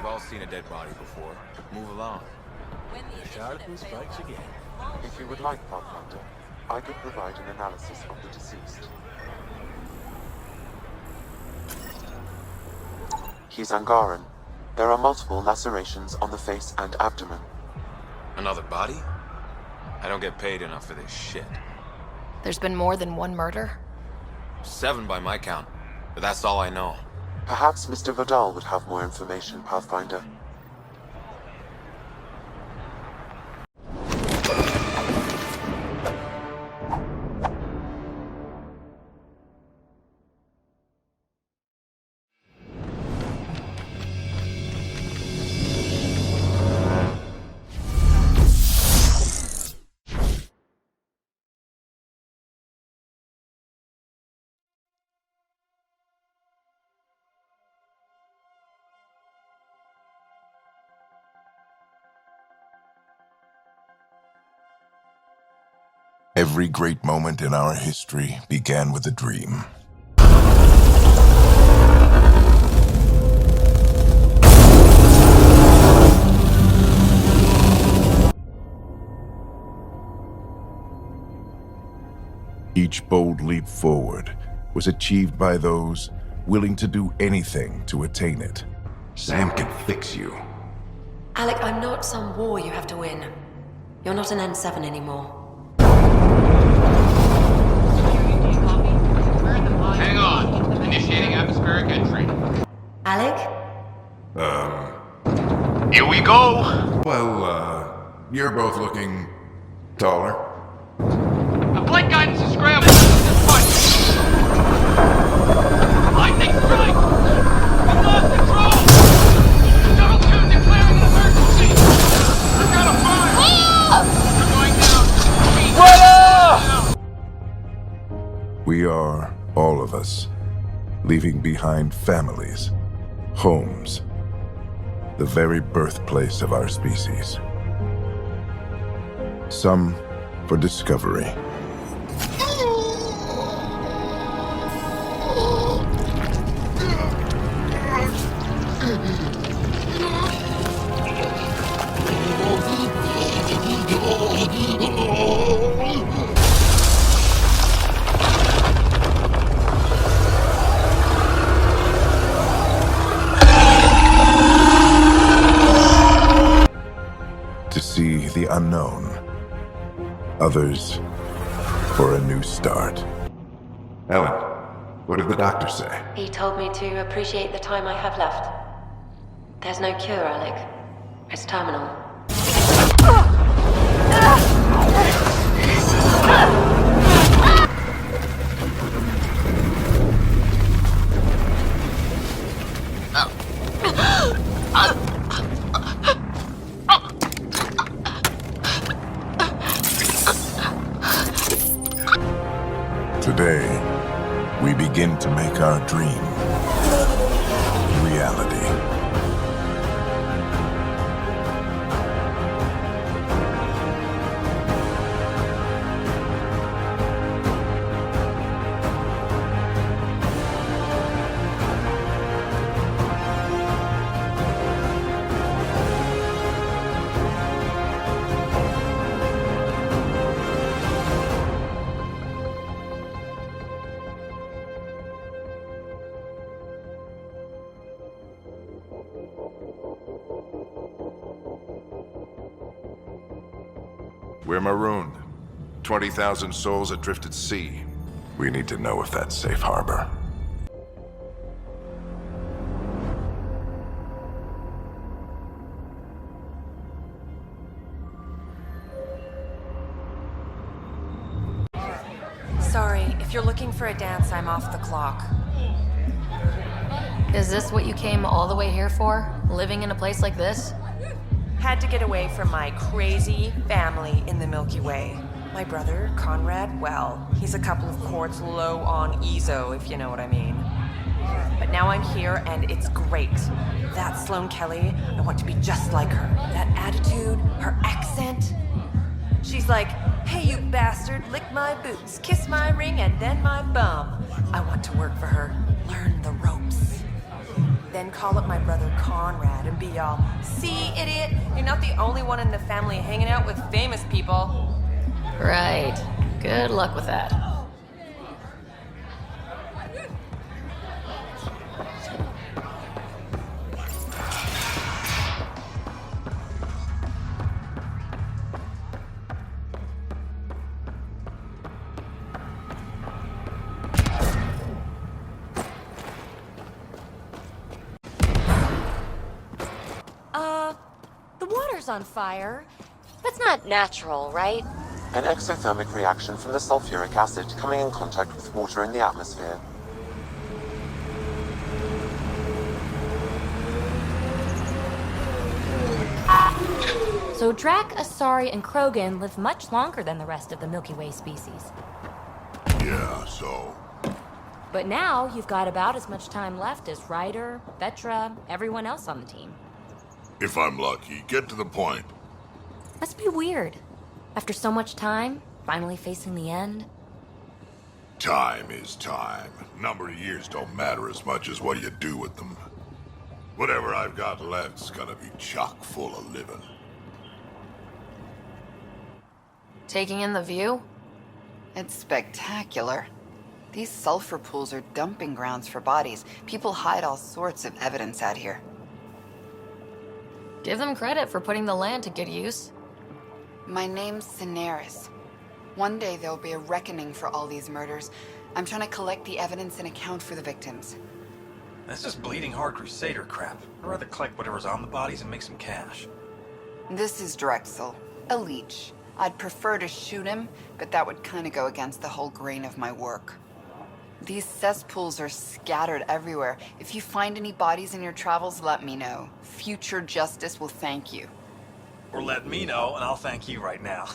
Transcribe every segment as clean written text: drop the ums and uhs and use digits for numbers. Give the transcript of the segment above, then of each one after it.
You've all seen a dead body before. Move along. The sharpness strikes again. If you would like, Pathfinder, I could provide an analysis of the deceased. He's Angaran. There are multiple lacerations on the face and abdomen. Another body? I don't get paid enough for this shit. There's been more than one murder? 7 by my count, but that's all I know. Perhaps Mr. Vidal would have more information, Pathfinder. Every great moment in our history began with a dream. Each bold leap forward was achieved by those willing to do anything to attain it. Sam can fix you. Alec, I'm not some war you have to win. You're not an N7 anymore. Hang on. Initiating atmospheric entry. Alec? Here we go! Well, you're both looking taller. The flight guidance is scrambled. What? Lightning strike! We lost control! Shuttle 2 declaring an emergency! I've got a fire! We're going down! We are, all of us, leaving behind families, homes, the very birthplace of our species. Some for discovery. To see the unknown. Others for a new start. Ellen, what did the doctor say? He told me to appreciate the time I have left. There's no cure, Alec. It's terminal. Today, we begin to make our dream reality. We're marooned. 20,000 souls adrift at sea. We need to know if that's safe harbor. Sorry, if you're looking for a dance, I'm off the clock. Is this what you came all the way here for? Living in a place like this? Had to get away from my crazy family in the Milky Way. My brother, Conrad, well, he's a couple of quarts low on EZO, if you know what I mean. But now I'm here, and it's great. That Sloane Kelly, I want to be just like her. That attitude, her accent. She's like, hey, you bastard, lick my boots, kiss my ring, and then my bum. I want to work for her, learn the ropes. then call up my brother Conrad and be all, "See, idiot, you're not the only one in the family hanging out with famous people." Right. Good luck with that. The water's on fire. That's not natural, right? An exothermic reaction from the sulfuric acid coming in contact with water in the atmosphere. So Drac, Asari, and Krogan live much longer than the rest of the Milky Way species. Yeah, so? But now you've got about as much time left as Ryder, Vetra, everyone else on the team. If I'm lucky, get to the point. Must be weird. After so much time, finally facing the end. Time is time. Number of years don't matter as much as what you do with them. Whatever I've got left's gonna be chock full of living. Taking in the view? It's spectacular. These sulfur pools are dumping grounds for bodies. People hide all sorts of evidence out here. Give them credit for putting the land to good use. My name's Cineris. One day there'll be a reckoning for all these murders. I'm trying to collect the evidence and account for the victims. That's just bleeding heart crusader crap. I'd rather collect whatever's on the bodies and make some cash. This is Drexel, a leech. I'd prefer to shoot him, but that would kind of go against the whole grain of my work. These cesspools are scattered everywhere. If you find any bodies in your travels, let me know. Future justice will thank you. Or let me know, and I'll thank you right now.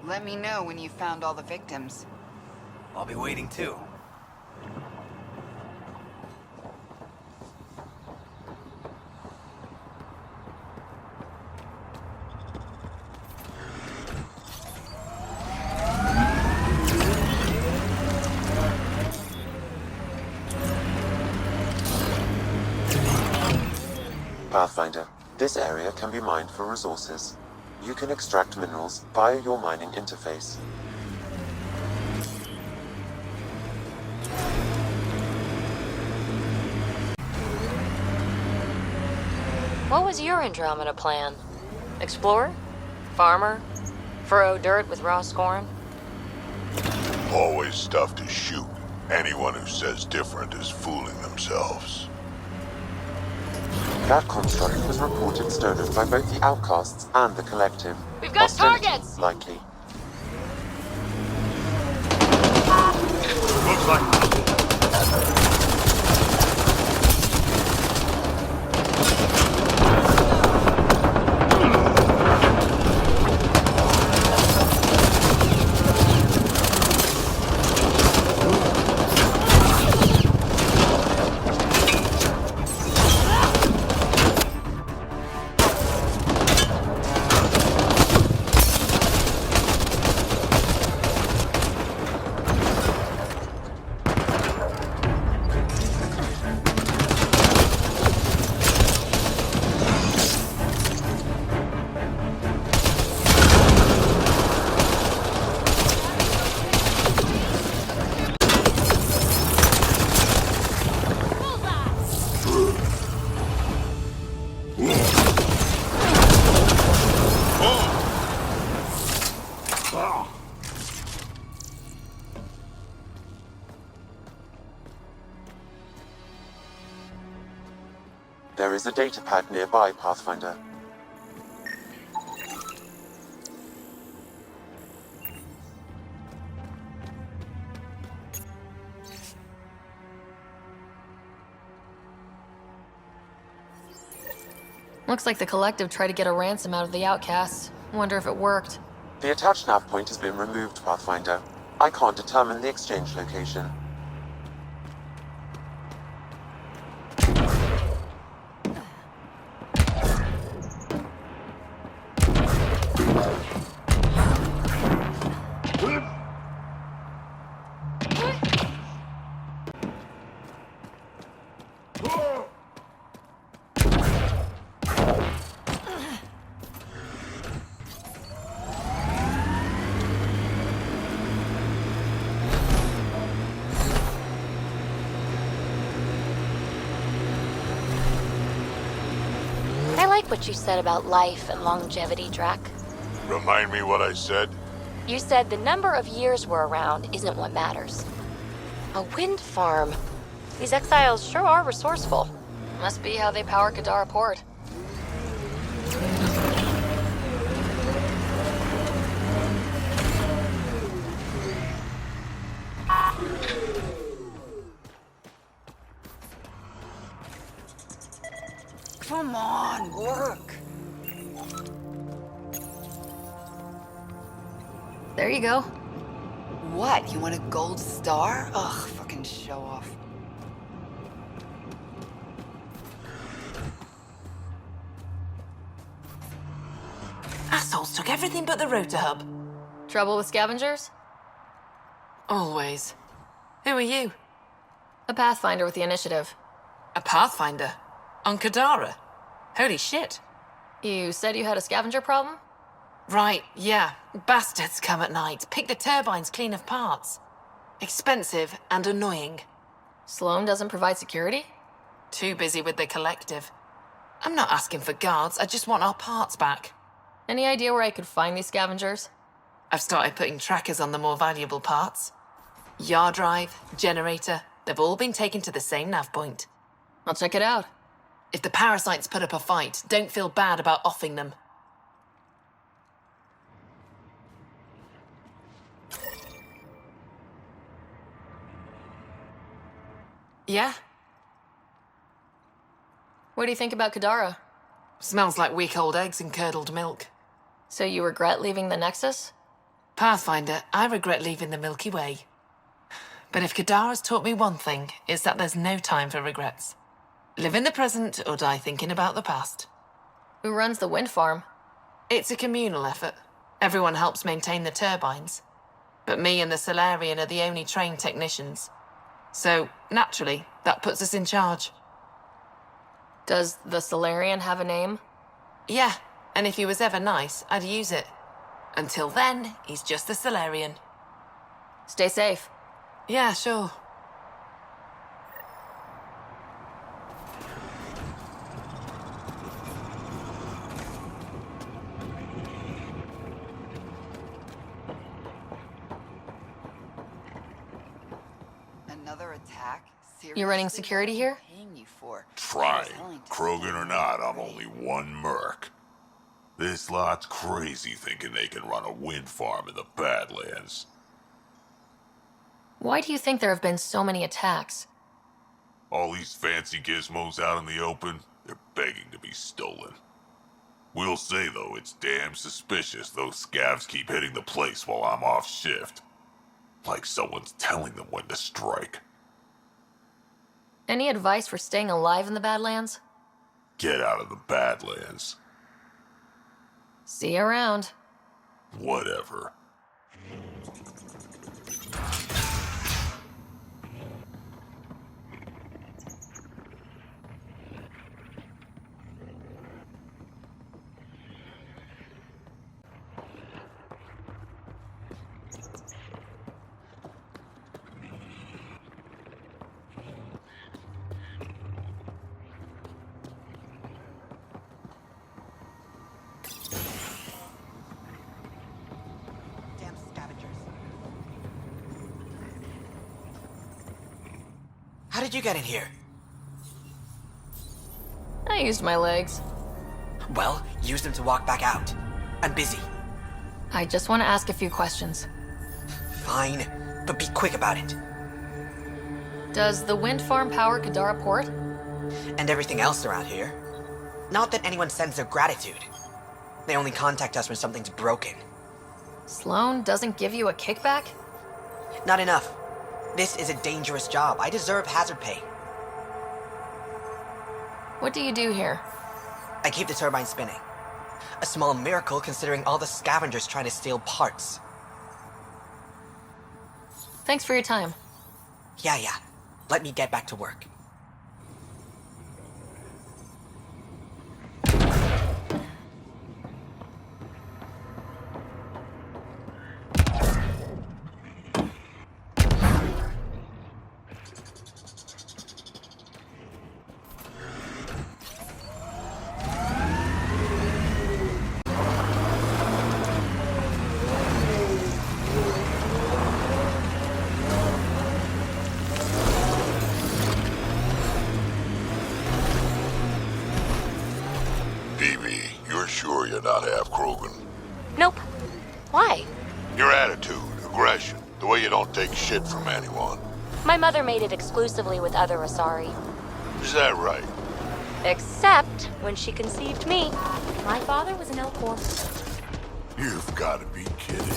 Let me know when you found all the victims. I'll be waiting too. Pathfinder, this area can be mined for resources. You can extract minerals via your mining interface. What was your Andromeda plan? Explorer? Farmer? Furrow dirt with raw scorn? Always stuff to shoot. Anyone who says different is fooling themselves. That construct was reported stolen by both the Outcasts and the Collective. We've got Hostility targets! likely. Looks like... There is a data pad nearby, Pathfinder. Looks like the Collective tried to get a ransom out of the Outcasts. Wonder if it worked. The attached nav point has been removed, Pathfinder. I can't determine the exchange location. like what you said about life and longevity, Drac. Remind me what I said? You said the number of years we're around isn't what matters. A wind farm. These exiles sure are resourceful. Must be how they power Kadara Port. Come on, work. There you go. What? You want a gold star? Ugh, fucking show off. Assholes took everything but the rotor hub. Trouble with scavengers? Always. Who are you? A Pathfinder with the initiative. A Pathfinder? On Kadara? Holy shit. You said you had a scavenger problem? Right, yeah. Bastards come at night, pick the turbines clean of parts. Expensive and annoying. Sloan doesn't provide security? Too busy with the collective. I'm not asking for guards, I just want our parts back. Any idea where I could find these scavengers? I've started putting trackers on the more valuable parts. Yard drive, generator, they've all been taken to the same nav point. I'll check it out. If the parasites put up a fight, don't feel bad about offing them. Yeah? What do you think about Kadara? Smells like week old eggs and curdled milk. So you regret leaving the Nexus? Pathfinder, I regret leaving the Milky Way. But if Kadara's taught me one thing, it's that there's no time for regrets. Live in the present or die thinking about the past. Who runs the wind farm? It's a communal effort. Everyone helps maintain the turbines. But me and the Solarian are the only trained technicians. So, naturally, that puts us in charge. Does the Solarian have a name? Yeah, and if he was ever nice, I'd use it. Until then, he's just the Solarian. Stay safe. Yeah, sure. Another attack? You're running security here? Paying you for? Trying. Krogan or not, I'm only one merc. This lot's crazy thinking they can run a wind farm in the Badlands. Why do you think there have been so many attacks? All these fancy gizmos out in the open, they're begging to be stolen. We'll say, though, it's damn suspicious those scavs keep hitting the place while I'm off shift. Like someone's telling them when to strike. Any advice for staying alive in the Badlands? Get out of the Badlands. See you around. Whatever. How did you get in here? I used my legs. Well, use them to walk back out. I'm busy. I just want to ask a few questions. Fine, but be quick about it. Does the wind farm power Kadara Port? And everything else around here. Not that anyone sends their gratitude. They only contact us when something's broken. Sloan doesn't give you a kickback? Not enough. This is a dangerous job. I deserve hazard pay. What do you do here? I keep the turbine spinning. A small miracle considering all the scavengers trying to steal parts. Thanks for your time. Yeah. Let me get back to work. you're not half Krogan? Nope. Why? Your attitude, aggression, the way you don't take shit from anyone. My mother made it exclusively with other Asari. Is that right? Except when she conceived me. My father was an Elcor. You've got to be kidding.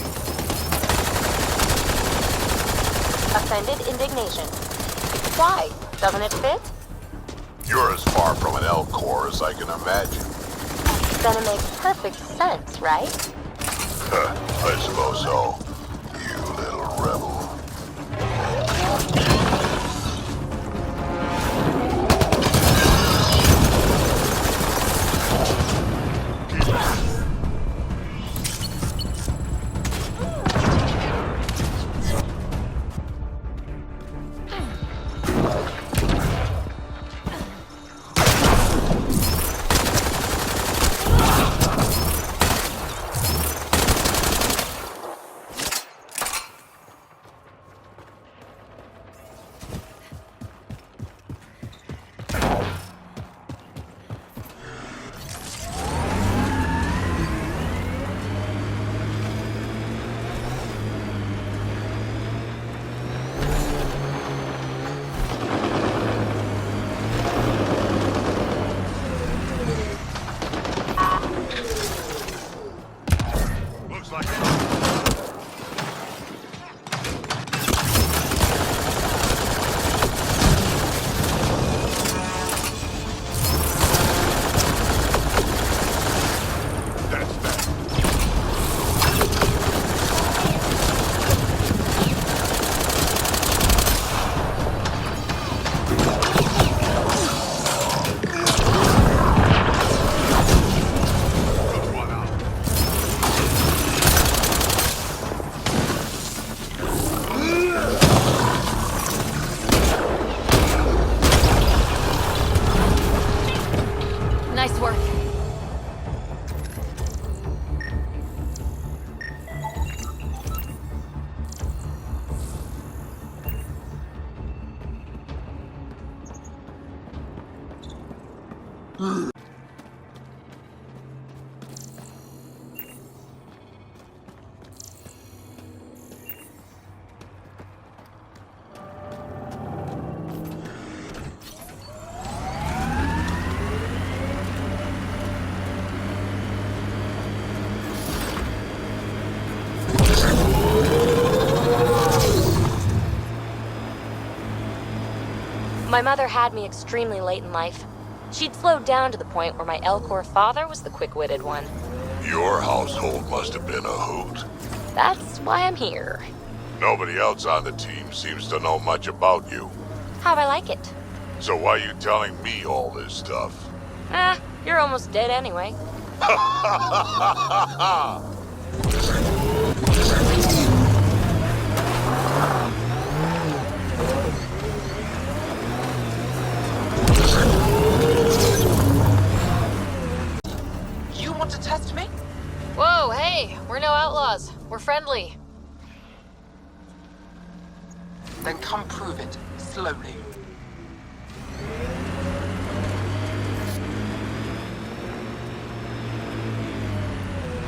Offended indignation. Why? Doesn't it fit? You're as far from an Elcor as I can imagine. Then it makes perfect sense, right? I suppose so. You little rebel. Nice work. My mother had me extremely late in life. She'd slowed down to the point where my Elcor father was the quick-witted one. Your household must have been a hoot. That's why I'm here. Nobody else on the team seems to know much about you. How'd I like it? So why are you telling me all this stuff? You're almost dead anyway. You want to test me? Whoa, hey, we're no outlaws. We're friendly. Then come prove it, slowly.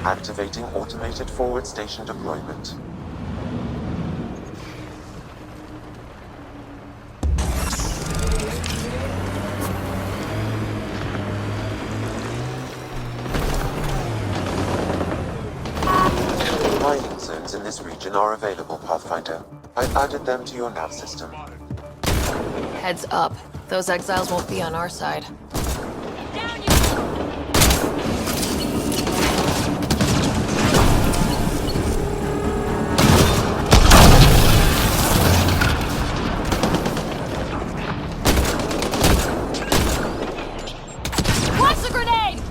Activating automated forward station deployment. Mining zones in this region are available, Pathfinder. I've added them to your nav system. Heads up. Those exiles won't be on our side. Watch the grenade!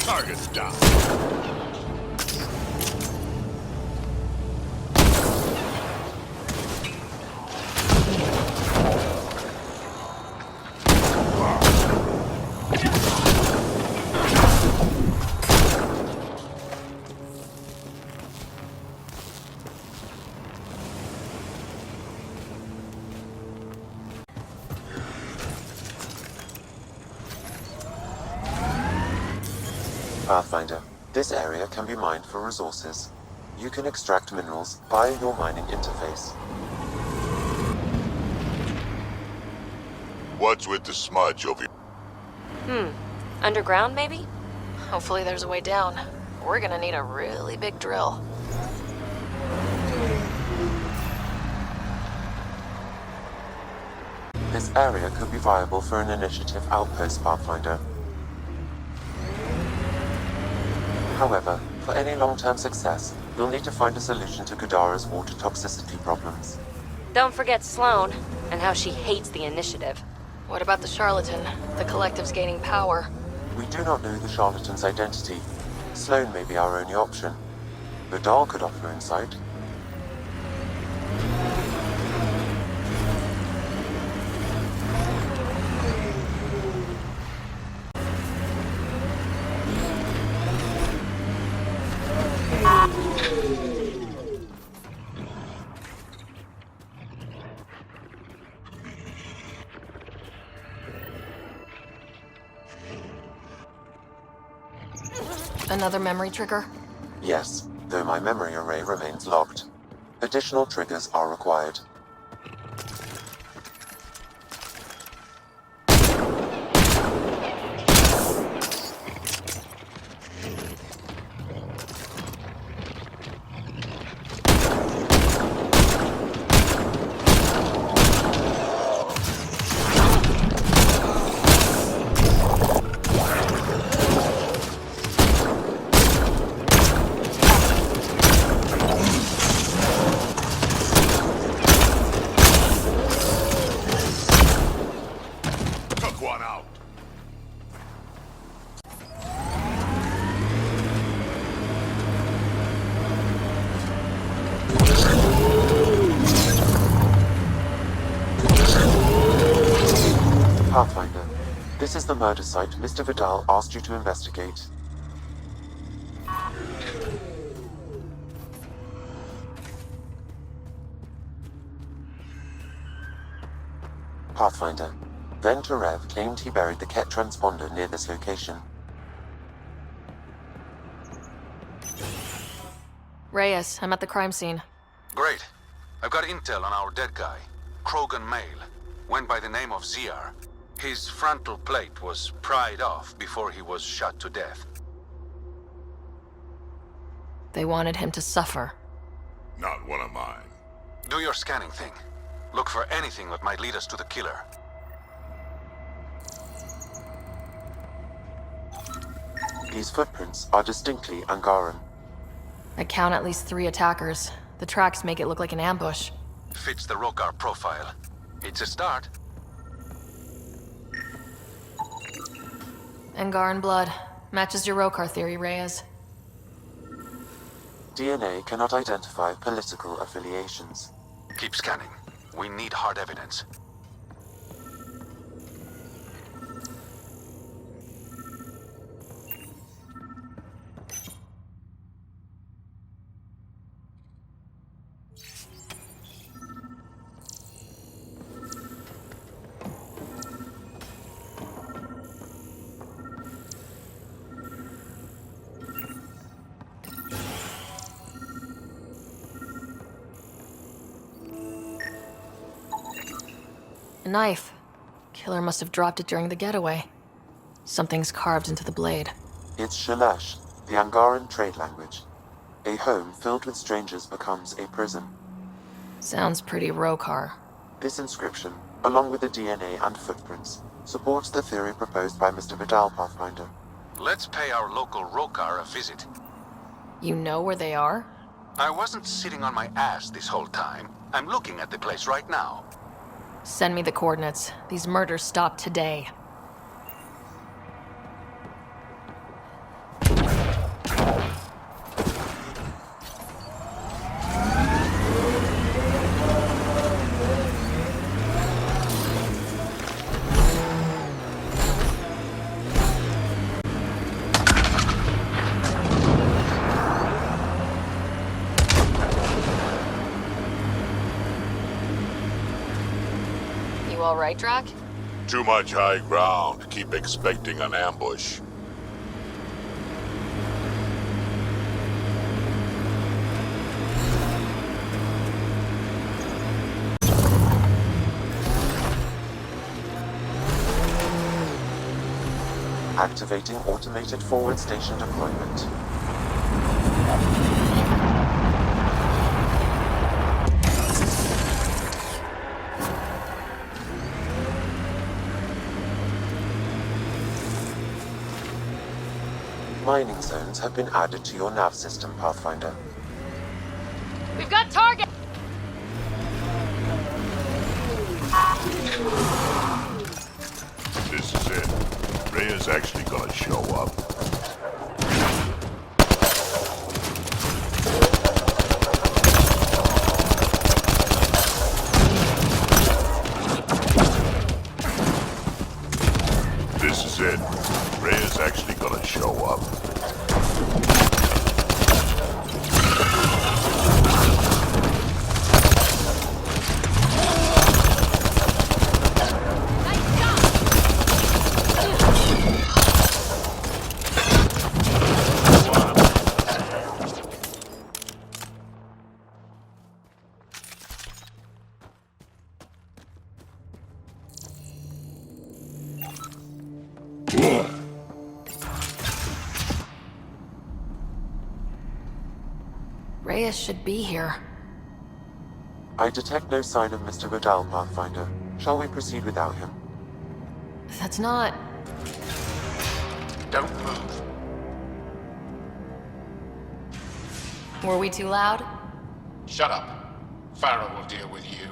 Target's down. Pathfinder, this area can be mined for resources. You can extract minerals via your mining interface. What's with the smudge over here? Underground, maybe? Hopefully there's a way down. We're gonna need a really big drill. This area could be viable for an initiative outpost, Pathfinder. However, for any long-term success, you'll need to find a solution to Kadara's water toxicity problems. Don't forget Sloane, and how she hates the initiative. What about the charlatan? The collective's gaining power. We do not know the charlatan's identity. Sloane may be our only option. Vidal could offer insight. Another memory trigger? Yes, though my memory array remains locked. Additional triggers are required. Pathfinder, this is the murder site Mr. Vidal asked you to investigate. Pathfinder, then Tarev claimed he buried the Ket transponder near this location. Reyes, I'm at the crime scene. Great. I've got intel on our dead guy. Krogan male. Went by the name of Ziar. His frontal plate was pried off before he was shot to death. They wanted him to suffer. Not one of mine. Do your scanning thing. Look for anything that might lead us to the killer. These footprints are distinctly Angaran. I count at least 3 attackers. The tracks make it look like an ambush. Fits the Rokar profile. It's a start. Angaran blood. Matches your Rokar theory, Reyes. DNA cannot identify political affiliations. Keep scanning. We need hard evidence. A knife. Killer must have dropped it during the getaway. Something's carved into the blade. It's Shalash, the Angaran trade language. A home filled with strangers becomes a prison. Sounds pretty Rokar. This inscription, along with the DNA and footprints, supports the theory proposed by Mr. Vidal, Pathfinder. Let's pay our local Rokar a visit. You know where they are? I wasn't sitting on my ass this whole time. I'm looking at the place right now. Send me the coordinates. These murders stop today. All right, Drac? Too much high ground. Keep expecting an ambush. activating automated forward station deployment. Mining zones have been added to your nav system, Pathfinder. We've got target! This is it. Rhea's actually gonna show up. This is it. Rhea's actually gonna show up. Reyes should be here. I detect no sign of Mr. Godal, Pathfinder. Shall we proceed without him? That's not... Don't move. Were we too loud? Shut up. Farrell will deal with you.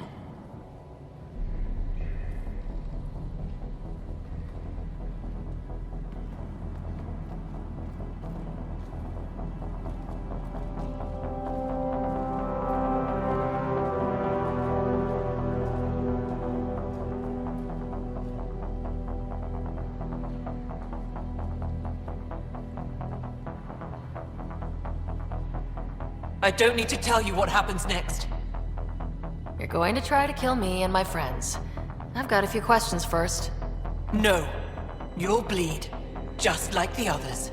I don't need to tell you what happens next. You're going to try to kill me and my friends. I've got a few questions first. No. You'll bleed, just like the others.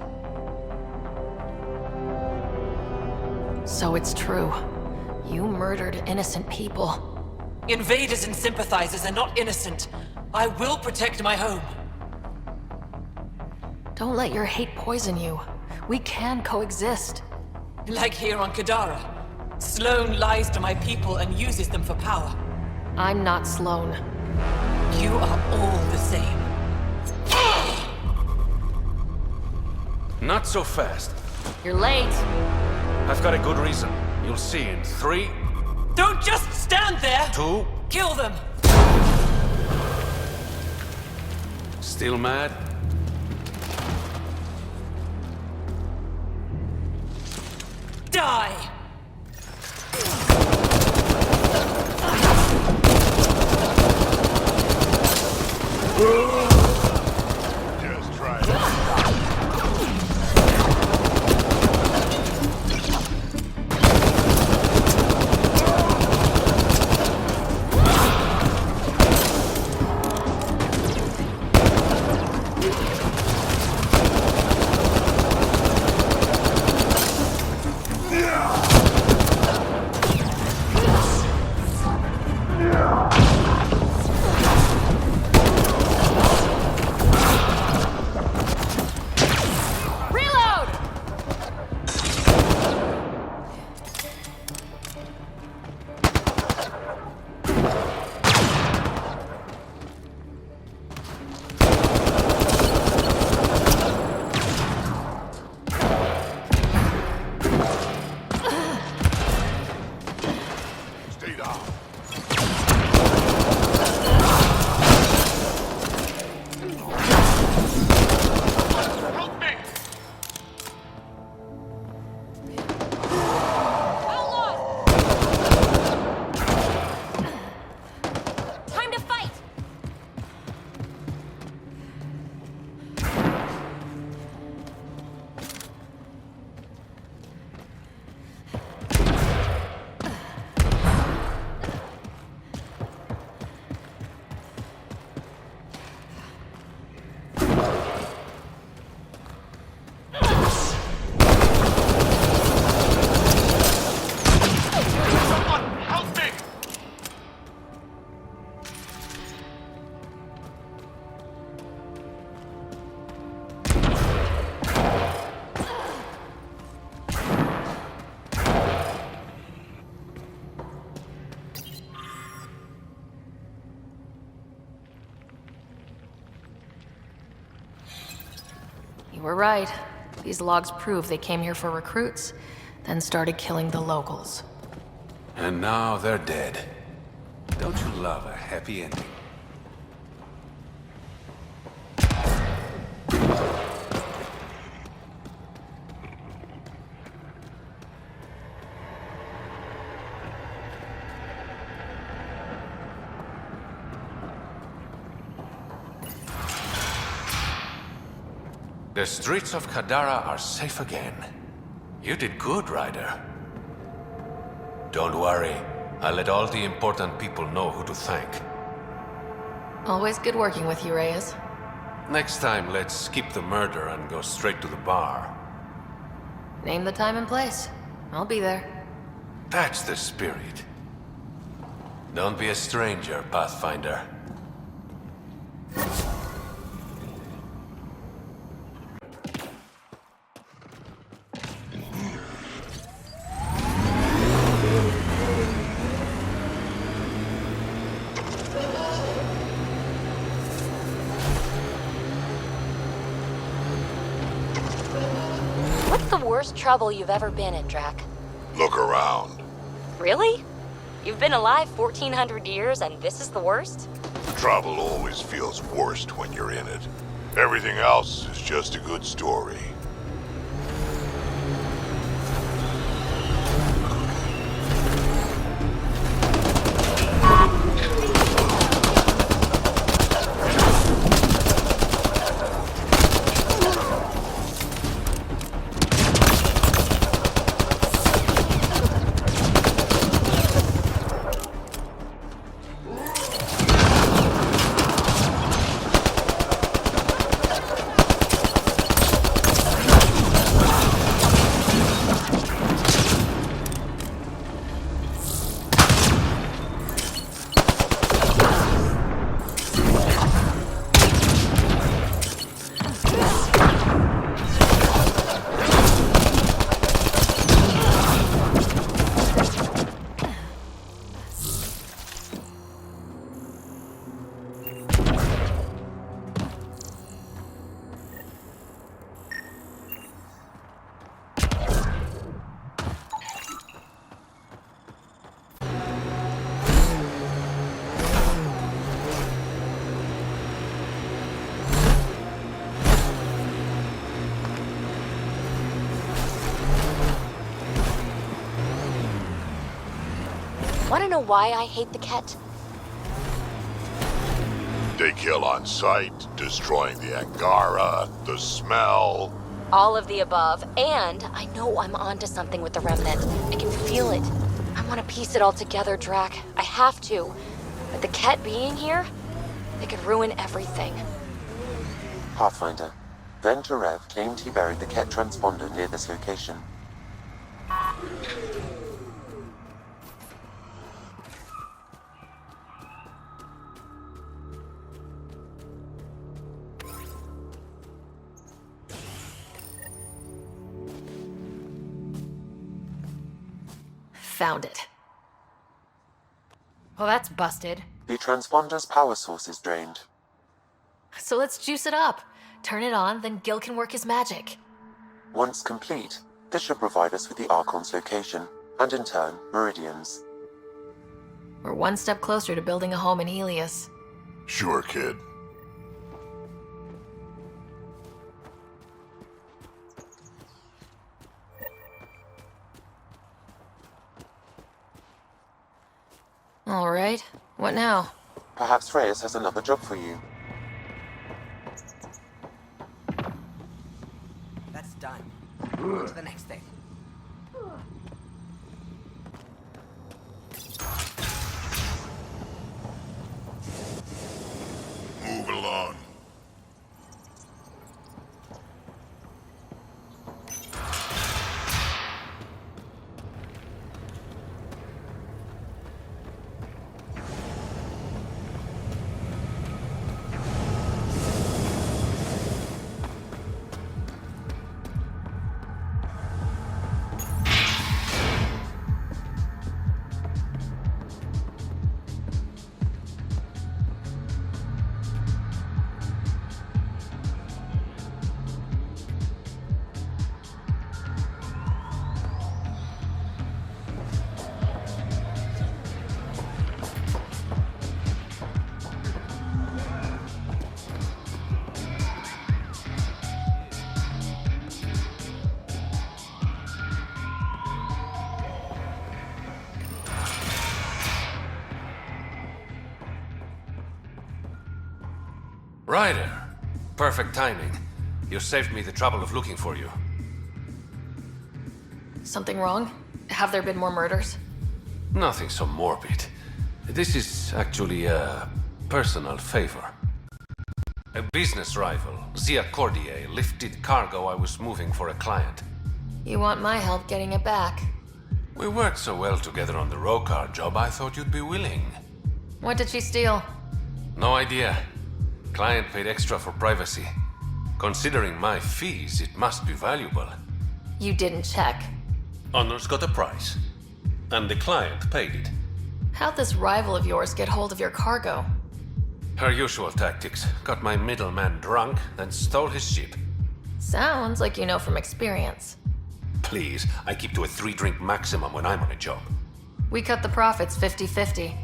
So it's true. You murdered innocent people. Invaders and sympathizers are not innocent. I will protect my home. Don't let your hate poison you. We can coexist. Like here on Kadara. Sloane lies to my people and uses them for power. I'm not Sloane. You are all the same. Not so fast. You're late. I've got a good reason. You'll see in 3... Don't just stand there! 2... Kill them! Still mad? Die! Just try it. You were right. These logs prove they came here for recruits, then started killing the locals. And now they're dead. Don't you love a happy ending? The streets of Kadara are safe again. You did good, Ryder. Don't worry. I'll let all the important people know who to thank. Always good working with you, Reyes. Next time, let's skip the murder and go straight to the bar. Name the time and place. I'll be there. That's the spirit. Don't be a stranger, Pathfinder. What's the worst trouble you've ever been in, Drac? Look around. Really? You've been alive 1400 years and this is the worst? Trouble always feels worst when you're in it. Everything else is just a good story. Want to know why I hate the Ket? They kill on sight, destroying the Angara, the smell. All of the above, and I know I'm onto something with the Remnant. I can feel it. I want to piece it all together, Drac. I have to. But the Ket being here, they could ruin everything. Pathfinder. Ben Terev claimed he buried the Ket transponder near this location. Found it. Well, that's busted. The transponder's power source is drained. So let's juice it up. Turn it on, then Gil can work his magic. Once complete, this should provide us with the Archon's location, and in turn, Meridian's. We're one step closer to building a home in Helios. Sure, kid. All right. What now? Perhaps Reyes has another job for you. That's done. On to the next thing. Move along. Ryder, perfect timing. You saved me the trouble of looking for you. Something wrong? Have there been more murders? Nothing so morbid. This is actually a personal favor. A business rival, Zia Cordier, lifted cargo I was moving for a client. You want my help getting it back? We worked so well together on the Rokar job, I thought you'd be willing. What did she steal? No idea. Client paid extra for privacy. Considering my fees, it must be valuable. You didn't check. Honor's got a price. And the client paid it. How'd this rival of yours get hold of your cargo? Her usual tactics. Got my middleman drunk, then stole his ship. Sounds like you know from experience. Please, I keep to a 3-drink maximum when I'm on a job. We cut the profits 50-50.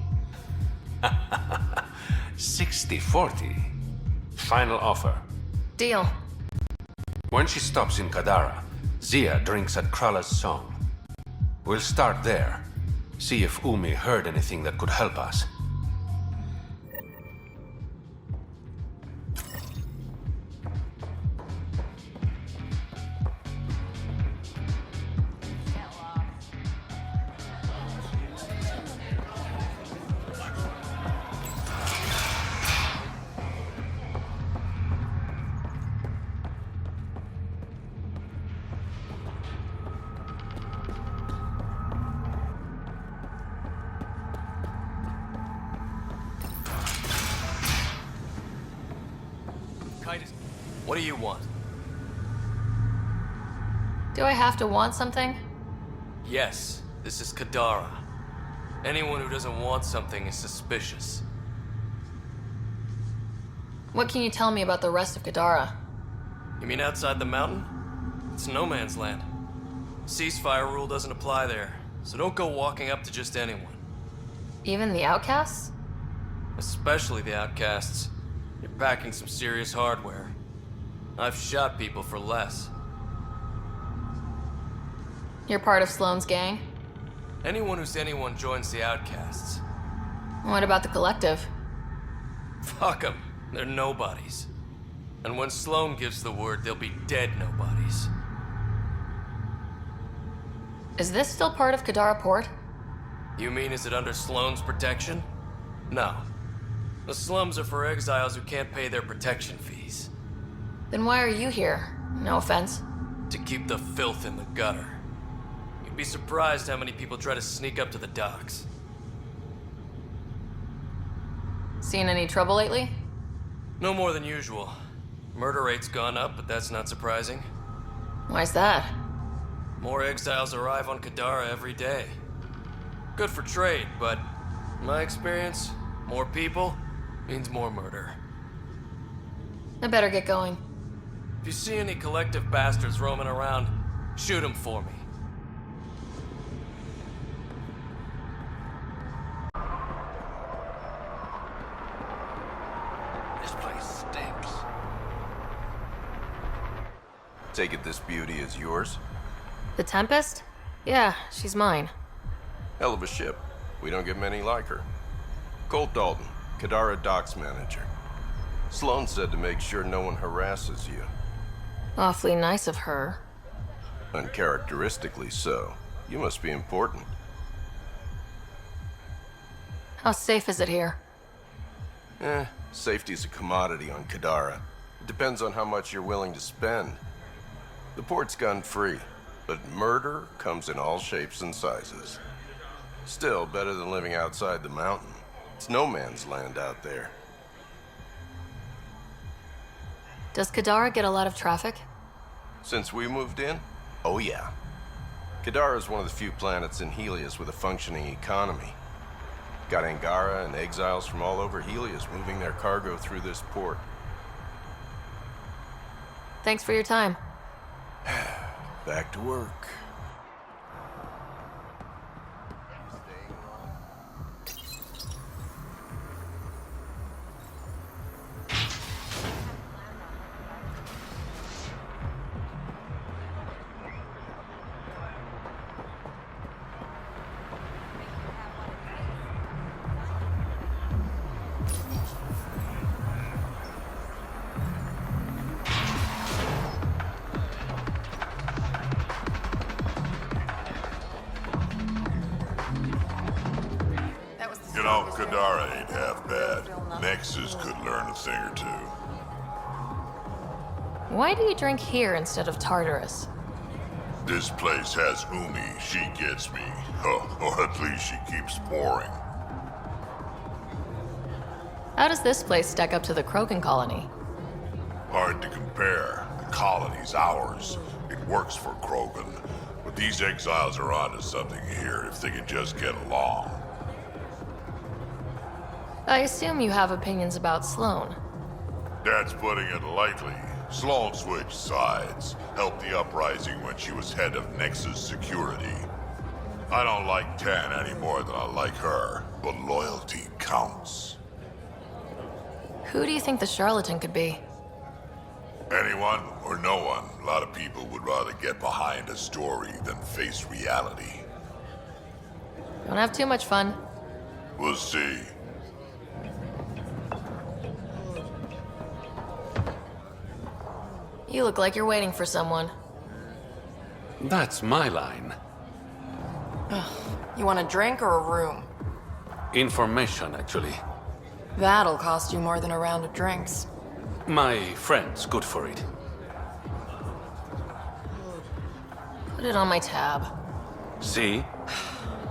60-40. Final offer. Deal. When she stops in Kadara, Zia drinks at Krala's song. We'll start there. See if Umi heard anything that could help us. What do you want? Do I have to want something? Yes, this is Kadara. Anyone who doesn't want something is suspicious. What can you tell me about the rest of Kadara? You mean outside the mountain? It's no man's land. Ceasefire rule doesn't apply there, so don't go walking up to just anyone. Even the outcasts? Especially the outcasts. You're packing some serious hardware. I've shot people for less. You're part of Sloane's gang? Anyone who's anyone joins the outcasts. What about the collective? Fuck them. They're nobodies. And when Sloane gives the word, they'll be dead nobodies. Is this still part of Kadara Port? You mean is it under Sloane's protection? No. The slums are for exiles who can't pay their protection fees. Then why are you here? No offense. To keep the filth in the gutter. You'd be surprised how many people try to sneak up to the docks. Seen any trouble lately? No more than usual. Murder rate's gone up, but that's not surprising. Why's that? More exiles arrive on Kadara every day. Good for trade, but in my experience, more people means more murder. I better get going. If you see any collective bastards roaming around, shoot them for me. This place stinks. Take it this beauty is yours? The Tempest? Yeah, she's mine. Hell of a ship. We don't get many like her. Colt Dalton, Kadara Docks Manager. Sloane said to make sure no one harasses you. Awfully nice of her. Uncharacteristically so. You must be important. How safe is it here? Safety's a commodity on Kadara. It depends on how much you're willing to spend. The port's gun-free, but murder comes in all shapes and sizes. Still, better than living outside the mountain. It's no man's land out there. Does Kadara get a lot of traffic? Since we moved in? Oh yeah. Kadara is one of the few planets in Helios with a functioning economy. Got Angara and exiles from all over Helios moving their cargo through this port. Thanks for your time. Back to work. know, Kadara ain't half bad. Nexus could learn a thing or two. Why do you drink here instead of Tartarus? This place has Umi. She gets me. Or at least she keeps boring. How does this place stack up to the Krogan colony? Hard to compare. The colony's ours. It works for Krogan. But these exiles are onto something here if they can just get along. I assume you have opinions about Sloane. That's putting it lightly. Sloane switched sides, helped the uprising when she was head of Nexus security. I don't like Tan any more than I like her, but loyalty counts. Who do you think the charlatan could be? Anyone or no one. A lot of people would rather get behind a story than face reality. Don't have too much fun. We'll see. You look like you're waiting for someone. That's my line. You want a drink or a room? Information, actually. That'll cost you more than a round of drinks. My friend's good for it. Put it on my tab. See?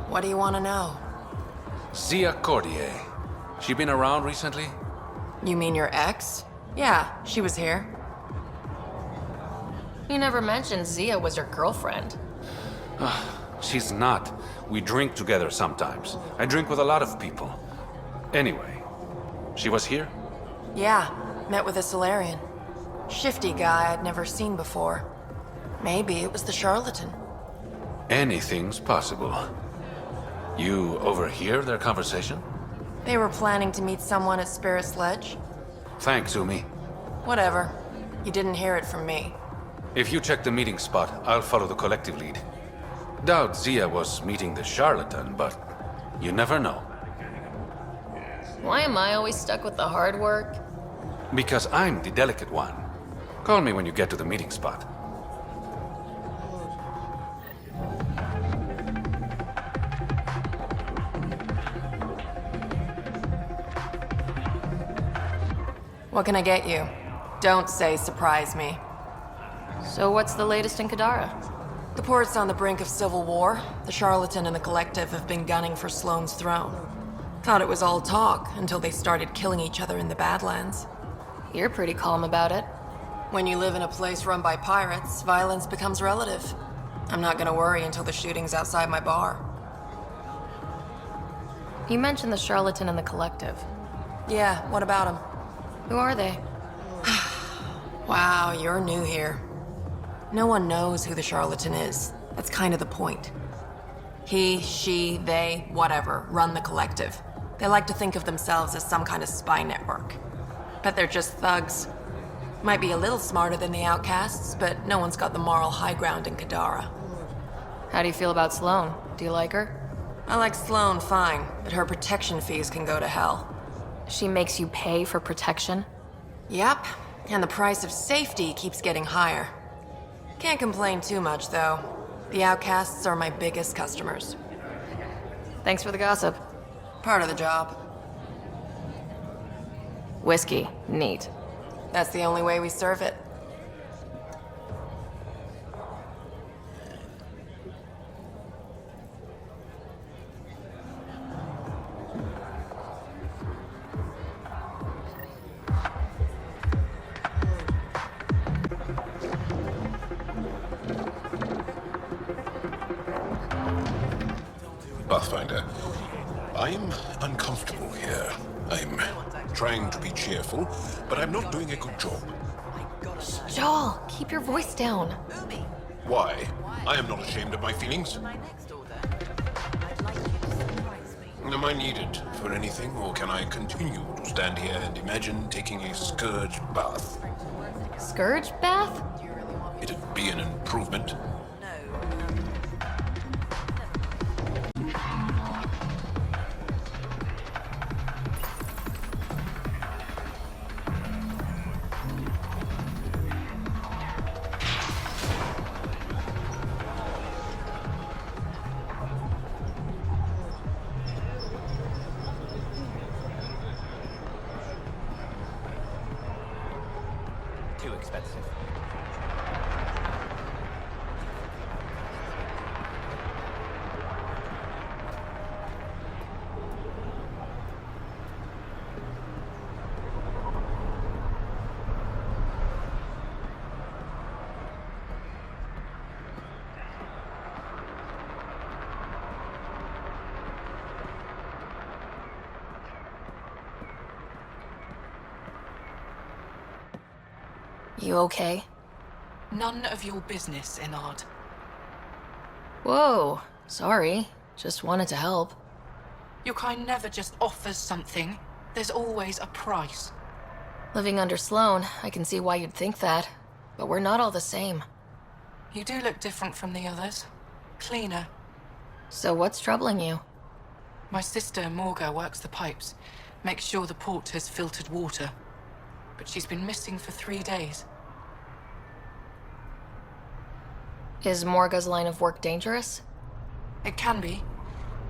What do you want to know? Zia Cordier. She been around recently? You mean your ex? Yeah, she was here. You never mentioned Zia was your girlfriend. She's not. We drink together sometimes. I drink with a lot of people. Anyway, she was here? Yeah, met with a Solarian. Shifty guy I'd never seen before. Maybe it was the charlatan. Anything's possible. You overhear their conversation? They were planning to meet someone at Spirit's Ledge. Thanks, Umi. Whatever. You didn't hear it from me. If you check the meeting spot, I'll follow the collective lead. Doubt Zia was meeting the charlatan, but you never know. Why am I always stuck with the hard work? Because I'm the delicate one. Call me when you get to the meeting spot. What can I get you? Don't say surprise me. So what's the latest in Kadara? The port's on the brink of civil war. The charlatan and the collective have been gunning for Sloane's throne. Thought it was all talk until they started killing each other in the Badlands. You're pretty calm about it. When you live in a place run by pirates, violence becomes relative. I'm not gonna worry until the shooting's outside my bar. You mentioned the charlatan and the collective. Yeah, what about them? Who are they? Wow, you're new here. No one knows who the charlatan is. That's kind of the point. He, she, they, whatever, run the collective. They like to think of themselves as some kind of spy network. But they're just thugs. Might be a little smarter than the outcasts, but no one's got the moral high ground in Kadara. How do you feel about Sloane? Do you like her? I like Sloane fine, but her protection fees can go to hell. She makes you pay for protection? Yep, and the price of safety keeps getting higher. Can't complain too much, though. The outcasts are my biggest customers. Thanks for the gossip. Part of the job. Whiskey. Neat. That's the only way we serve it. Pathfinder, I'm uncomfortable here. I'm trying to be cheerful, but I'm not doing a good job. Joel, keep your voice down. Why? I am not ashamed of my feelings. Am I needed for anything, or can I continue to stand here and imagine taking a scourge bath? Scourge bath? It'd be an improvement. You okay? None of your business, Enard. Whoa, sorry. Just wanted to help. Your kind never just offers something. There's always a price. Living under Sloane, I can see why you'd think that. But we're not all the same. You do look different from the others. Cleaner. So what's troubling you? My sister, Morga, works the pipes. Makes sure the port has filtered water. But she's been missing for 3 days. Is Morga's line of work dangerous? It can be.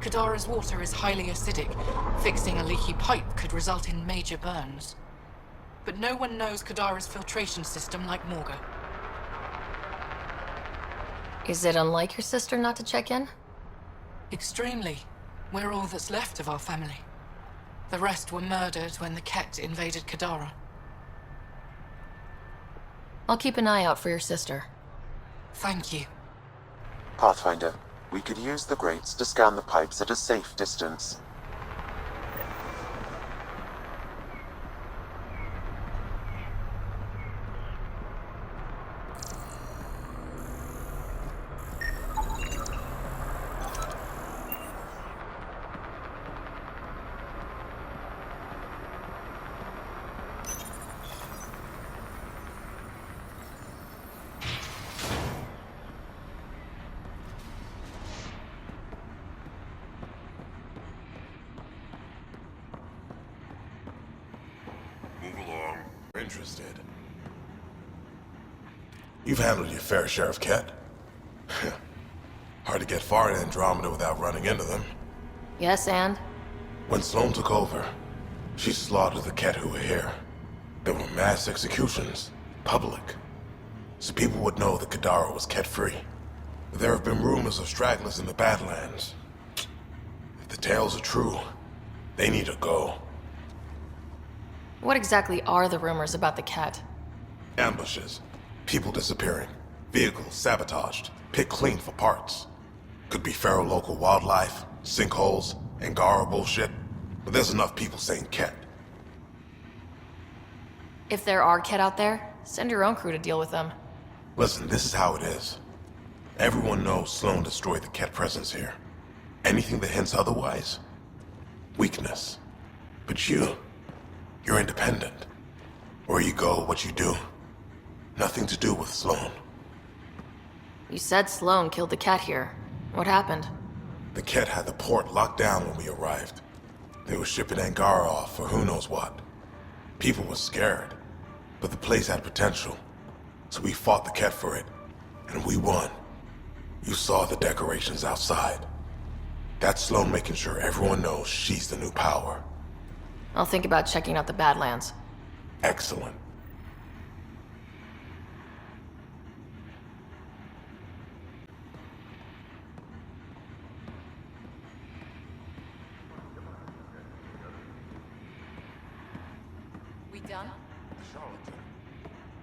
Kadara's water is highly acidic. Fixing a leaky pipe could result in major burns. But no one knows Kadara's filtration system like Morga. Is it unlike your sister not to check in? Extremely. We're all that's left of our family. The rest were murdered when the Ket invaded Kadara. I'll keep an eye out for your sister. Thank you. Pathfinder, we could use the grates to scan the pipes at a safe distance. Interested. You've handled your fair share of Ket. Hard to get far in Andromeda without running into them. Yes, and? When Sloane took over, she slaughtered the Ket who were here. There were mass executions, public. So people would know that Kadara was Ket-free. But there have been rumors of stragglers in the Badlands. If the tales are true, they need to go. What exactly are the rumors about the Ket? Ambushes, people disappearing, vehicles sabotaged, picked clean for parts. Could be feral local wildlife, sinkholes, Angara bullshit. But there's enough people saying Ket. If there are Ket out there, send your own crew to deal with them. Listen, this is how it is. Everyone knows Sloane destroyed the Ket presence here. Anything that hints otherwise, weakness. But you're independent. Where you go, what you do. Nothing to do with Sloane. You said Sloane killed the Ket here. What happened? The Ket had the port locked down when we arrived. They were shipping Angara off for who knows what. People were scared, but the place had potential. So we fought the Ket for it, and we won. You saw the decorations outside. That's Sloane making sure everyone knows she's the new power. I'll think about checking out the Badlands. Excellent. We done?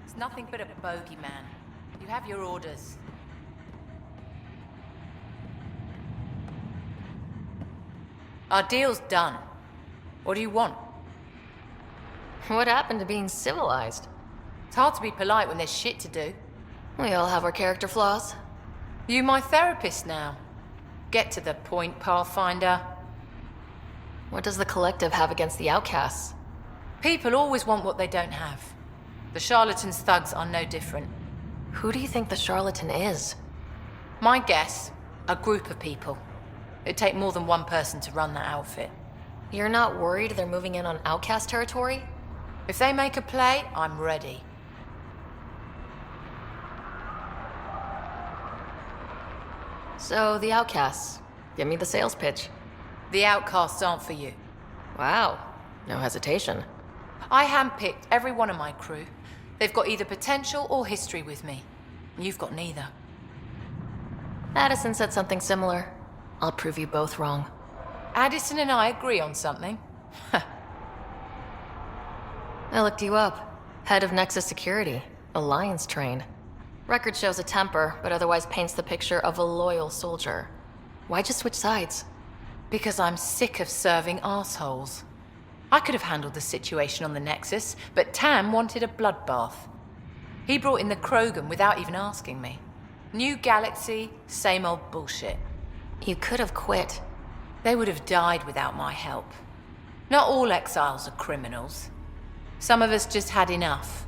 It's nothing but a bogeyman. You have your orders. Our deal's done. What do you want? What happened to being civilized? It's hard to be polite when there's shit to do. We all have our character flaws. You my therapist now. Get to the point, Pathfinder. What does the Collective have against the outcasts? People always want what they don't have. The charlatans' thugs are no different. Who do you think the charlatan is? My guess, a group of people. It'd take more than one person to run that outfit. You're not worried they're moving in on outcast territory? If they make a play, I'm ready. So, the outcasts. Give me the sales pitch. The outcasts aren't for you. Wow. No hesitation. I handpicked every one of my crew. They've got either potential or history with me. You've got neither. Addison said something similar. I'll prove you both wrong. Addison and I agree on something. I looked you up. Head of Nexus Security. Alliance trained. Record shows a temper, but otherwise paints the picture of a loyal soldier. Why'd you switch sides? Because I'm sick of serving assholes. I could have handled the situation on the Nexus, but Tam wanted a bloodbath. He brought in the Krogan without even asking me. New galaxy, same old bullshit. You could have quit. They would have died without my help. Not all exiles are criminals. Some of us just had enough.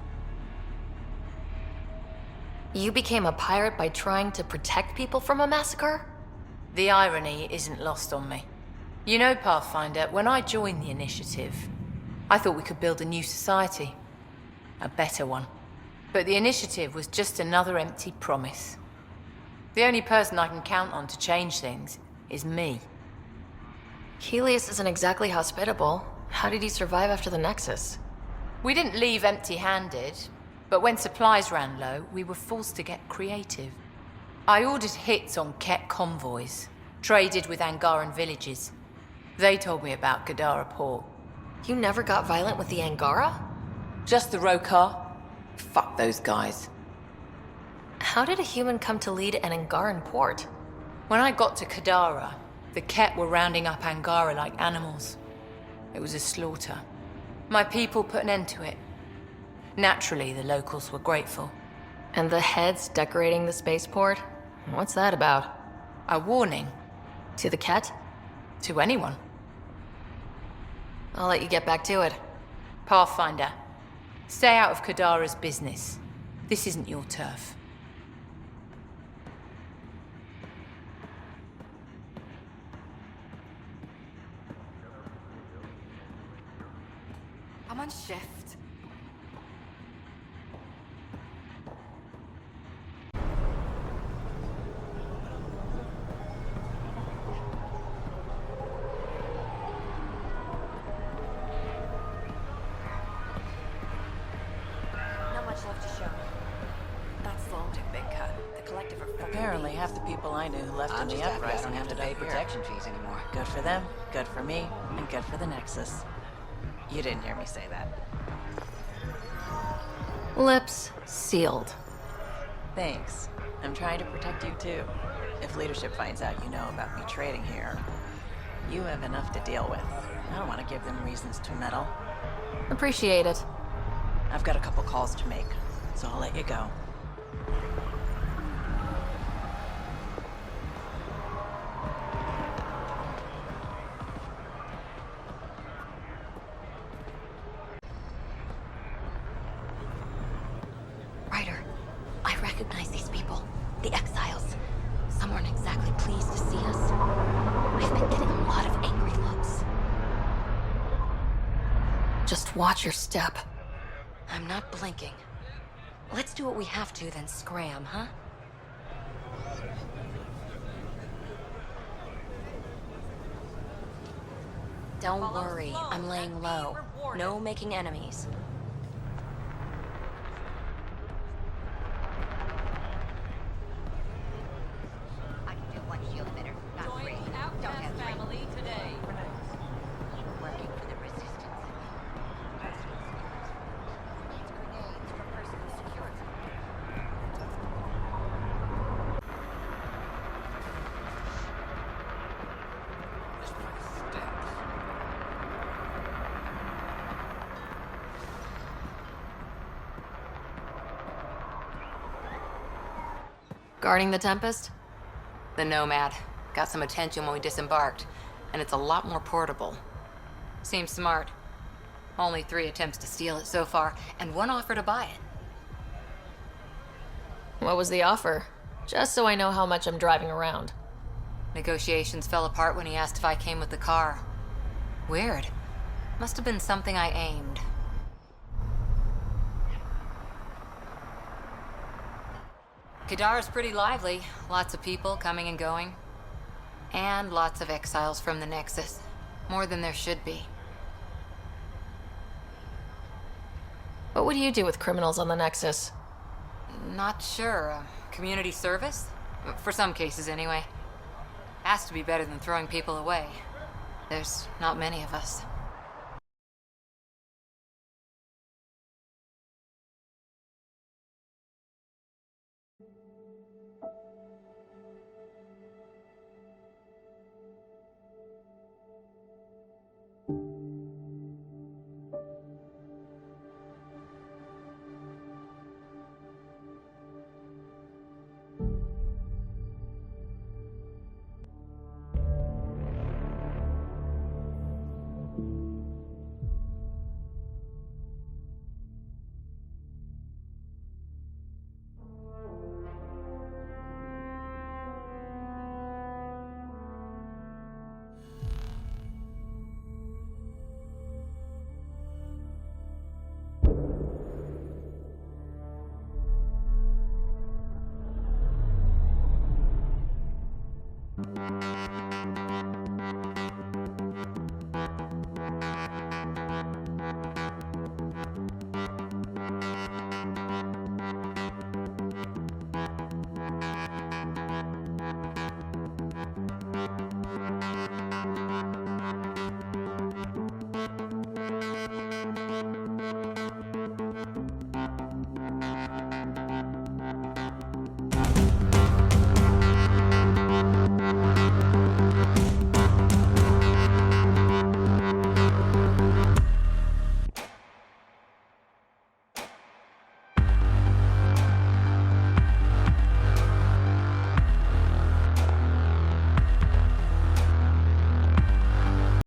You became a pirate by trying to protect people from a massacre? The irony isn't lost on me. You know, Pathfinder, when I joined the Initiative, I thought we could build a new society. A better one. But the Initiative was just another empty promise. The only person I can count on to change things is me. Helios isn't exactly hospitable. How did he survive after the Nexus? We didn't leave empty-handed, but when supplies ran low, we were forced to get creative. I ordered hits on Ket convoys, traded with Angaran villages. They told me about Kadara port. You never got violent with the Angara? Just the Rokar. Fuck those guys. How did a human come to lead an Angaran port? When I got to Kadara, the Ket were rounding up Angara like animals. It was a slaughter. My people put an end to it. Naturally, the locals were grateful. And the heads decorating the spaceport? What's that about? A warning. To the Ket? To anyone. I'll let you get back to it. Pathfinder, stay out of Kadara's business. This isn't your turf. I'm on shift. Not much left to show. That's the only big cut. The collective are fucking Apparently, beat. half the people I knew left I'm in the just happy I uprising don't have to ended pay up here. protection fees anymore. Good for them, good for me, and good for the Nexus. You didn't hear me say that. Lips sealed. Thanks. I'm trying to protect you too. If leadership finds out you know about me trading here, you have enough to deal with. I don't want to give them reasons to meddle. Appreciate it. I've got a couple calls to make, so I'll let you go. Ryder, I recognize these people. The exiles. Some aren't exactly pleased to see us. I've been getting a lot of angry looks. Just watch your step. I'm not blinking. Let's do what we have to, then scram, huh? Don't worry, I'm laying low. No making enemies. I can do one shield emitter, not three. Don't have three. Family today. Working for the resistance. Needs grenades for personal security. This place stinks. Guarding the Tempest? The Nomad. Got some attention when we disembarked, and it's a lot more portable. Seems smart. Only 3 attempts to steal it so far, and 1 offer to buy it. What was the offer? Just so I know how much I'm driving around. Negotiations fell apart when he asked if I came with the car. Weird. Must have been something I aimed. Kadara's pretty lively. Lots of people coming and going. And lots of exiles from the Nexus. More than there should be. What would you do with criminals on the Nexus? Not sure. Community service? For some cases, anyway. Has to be better than throwing people away. There's not many of us.